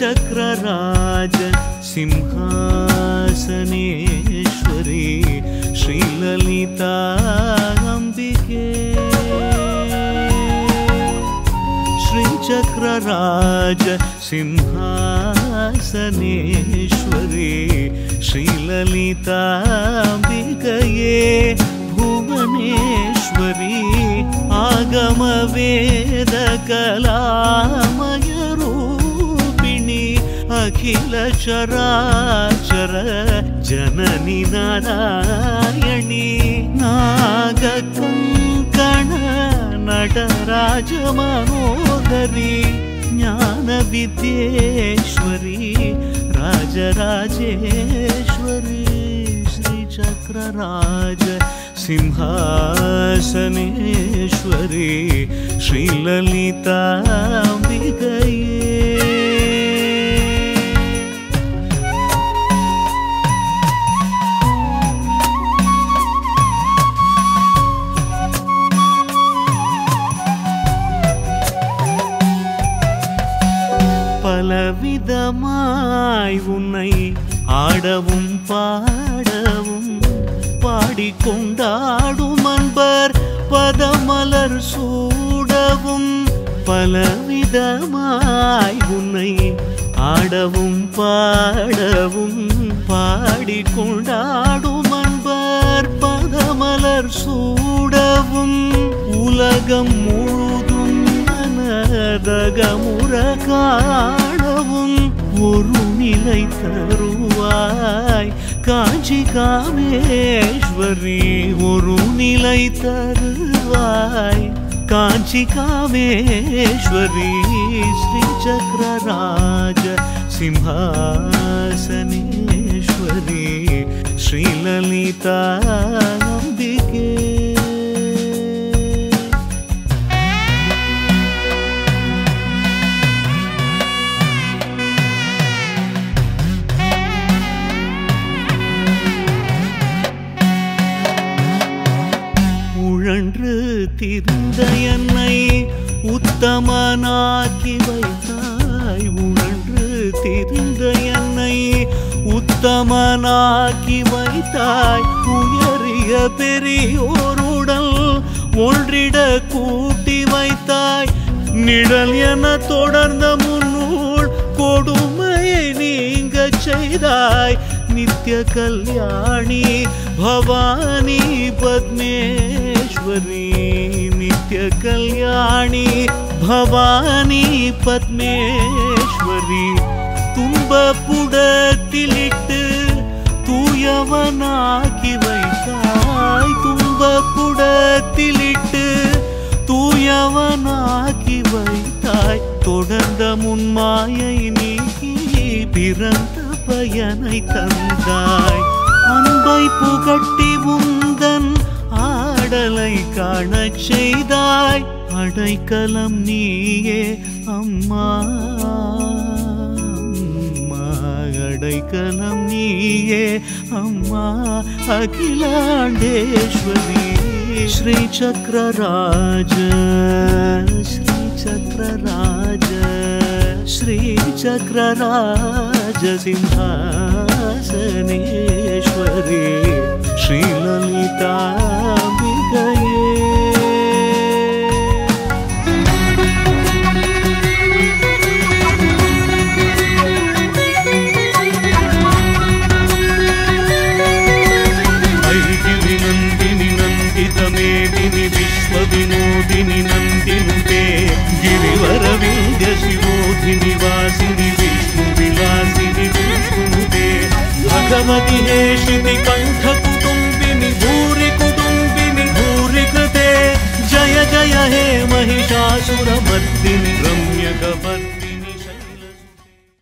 श्रीचक्रराज सिंहासनेश्वरी श्रीललिता अंबिके श्रीचक्रराज सिंहासनेश्वरी श्रीललिता अंबिकये भुवनेश्वरी आगम वेद कलामय अखिल चराचर जननी नारायणी नागकंकण नटराज मनोहरी ज्ञान विद्येश्वरी राजराजेश्वरी श्रीचक्रराज सिंहासनेश्वरी श्रीललिता अंबिकये பலவிதமாய் உன்னை ஆடவும் பாடவும் பாடிக்கொண்டாடும் அன்பர் பதமலர் சூடவும் பலவிதமாய் உன்னை ஆடவும் பாடவும் பாடிக்கொண்டாடும் அன்பர் பதமலர் சூடவும் உலகம் முழுதும் ரகமுற காணவும் ஒரு நிலை தருவாய் காஞ்சி காமேஸ்வரி ஒரு நிலை தருவாய் காஞ்சி காமேஸ்வரி ஸ்ரீசக்கரராஜ சிம்ஹாசனேஸ்வரி ஸ்ரீலலிதா அம்பிகே திரிந்த என்னை உத்தமனாக்கி வைத்தாய் உழன்று திரிந்த என்னை உத்தமனாக்கி வைத்தாய் உயரிய பெரியோருடல் ஒன்றிட கூட்டி வைத்தாய் நிழல் என தொடர்ந்த முன்னூல் கொடுமையை நீங்க செய்தாய் நித்ய கல்யாணி பவானி பத்மேஸ்வரி நித்ய கல்யாணி பவானி பத்மேஸ்வரி துன்ப புடத்திலிட்டு தூயவனாக்கி வைத்தாய் துன்ப புடத்திலிட்டு தூயவனாக்கி வைத்தாய் தொடர்ந்த முன்மாயை நீக்கி பிறந்த பயனை தந்தாய் அன்பை புகட்டி உந்தன் ஆடலை காணச் செய்தாய் அடைக்கலம் நீயே அம்மா அடைக்கலம் நீயே அம்மா அகிலாண்டேஸ்வரி श्रीचक्रराज श्रीचक्रराज श्रीचक्रराज सिंहासनेश्वरी श्रीललिता अंबिकये विनोदिनी नंदिनुते गिरिवर विंध्य शिवोधिनि वासिनि विष्णु विलासिनि विष्णुते भगवति हेशिति कंठ कुटुंबिनि भूरि कृते जय जय हे महिषासुर मर्दिनि रम्य गवर्धिनि।